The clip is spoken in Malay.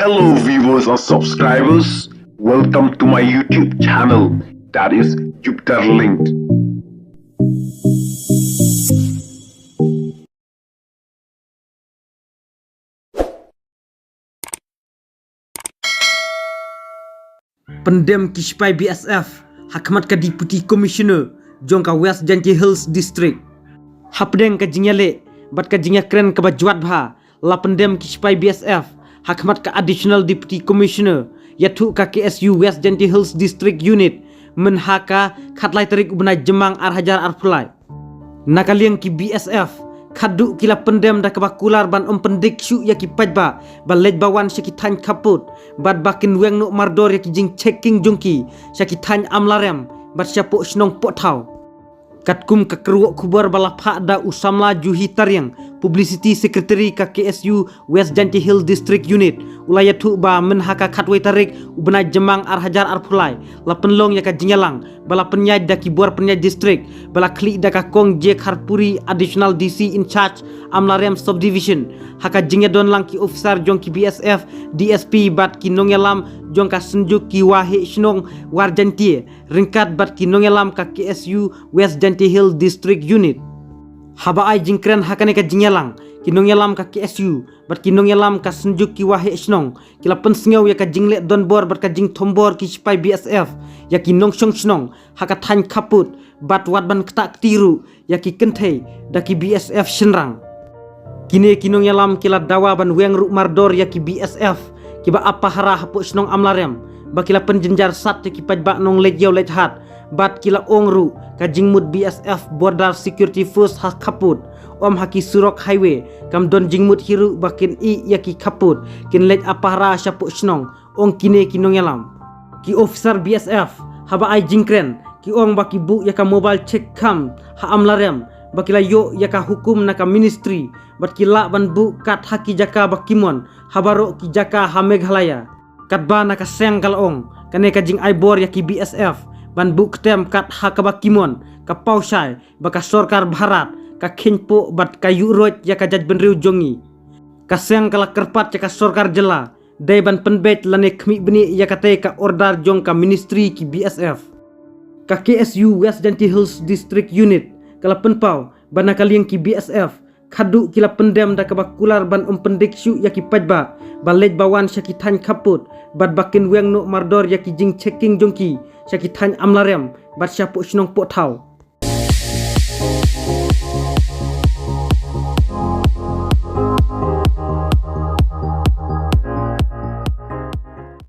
Hello viewers or subscribers, welcome to my YouTube channel, that is Jupiter Linked. Pendem Kispai BSF Hakmat ka Deputy Commissioner Jongka West Janji Hills District Hapdeng ka Jingyale Bat ka Jingya Kren ka Bajuat Bha La Pendem Kispai BSF Hakmat ka Additional Deputy Commissioner Yatu ka KSU West Janji Hills District Unit Menhaka Khatlai Tarik Ubnai Jemang Arhajar Arpulai Nakaliang ki BSF Khadu kila pendem da kebakular ban pendik syu ya ki pajba balej bawan syaki tan kaput bad bakin weng no mardor ya ki jing checking jungki syaki tan amlarem bad syapo snong potau katkum ka keruok kubar bala phada usamla juhi taryang publicity secretary ka KSU West Janji Hill District Unit ulayatu ba menhaka khatwai tarik ubna jemang arhajar arpulai la penlong ya ka jingalang bala penyaj da ki bor penyaj district bala klik da ka kong je kharpuri additional DC in charge amlarem subdivision haka jingedon lang ki officer jong ki BSF DSP bat ki nongelam jong ka senjuk ki wahi snong warjantie ringkat bat ki nongelam ka KSU West Janji Hill District Unit haba ai jingkren hakane ka jingelang kinongyalam ka KSU bat kinongyalam ka senjuk ki wahi snong kila pensngau ya ka jingle don bor bat ka jing thombor ki spai BSF ya ki nong song snong haka than kaput bat wat ban kta tiru ya ki kenthei da ki BSF shenrang kine kinongyalam kila dawa ban weng ru mardor ya ki BSF kiba apa hara hapu snong amlarem bakila penjenjar sat ya ki pajba nong lejau lejhat bat kila ongru ka jingmut BSF Border Security Force ha kaput om haki surok highway kam don jingmut hiru bakin i yaki kaput kin lej apara syapu snong ong kine kinongelam ki officer BSF haba ai jingkren ki ong baki bu yaka mobile check kam ha amlarem bakila yo yaka hukum naka ministry bat kila ban bu kat haki jaka bakimon habaro ki jaka ha Meghalaya kat ba naka seng kal ong kane ka jing ai bor yaki BSF ban buk tem kat ha kabakimon ka pausai baka sorkar bharat ka khinpo bat ka yuroj ya ka jaj benriu jongi ka seng kala kerpat ya ka sorkar jela dai ban penbet lane khmi bni ya ka te ka order jong ka ministry ki BSF ka KSU West Janji Hills District Unit kala penpau bana kaliang ki BSF khadu kila pendem da kabakular ban pendik syu ya ki pajba balej bawan syaki than kaput bad bakin weng no mardor ya ki jing checking jongki syaki than amlarem bat syapu snong pothau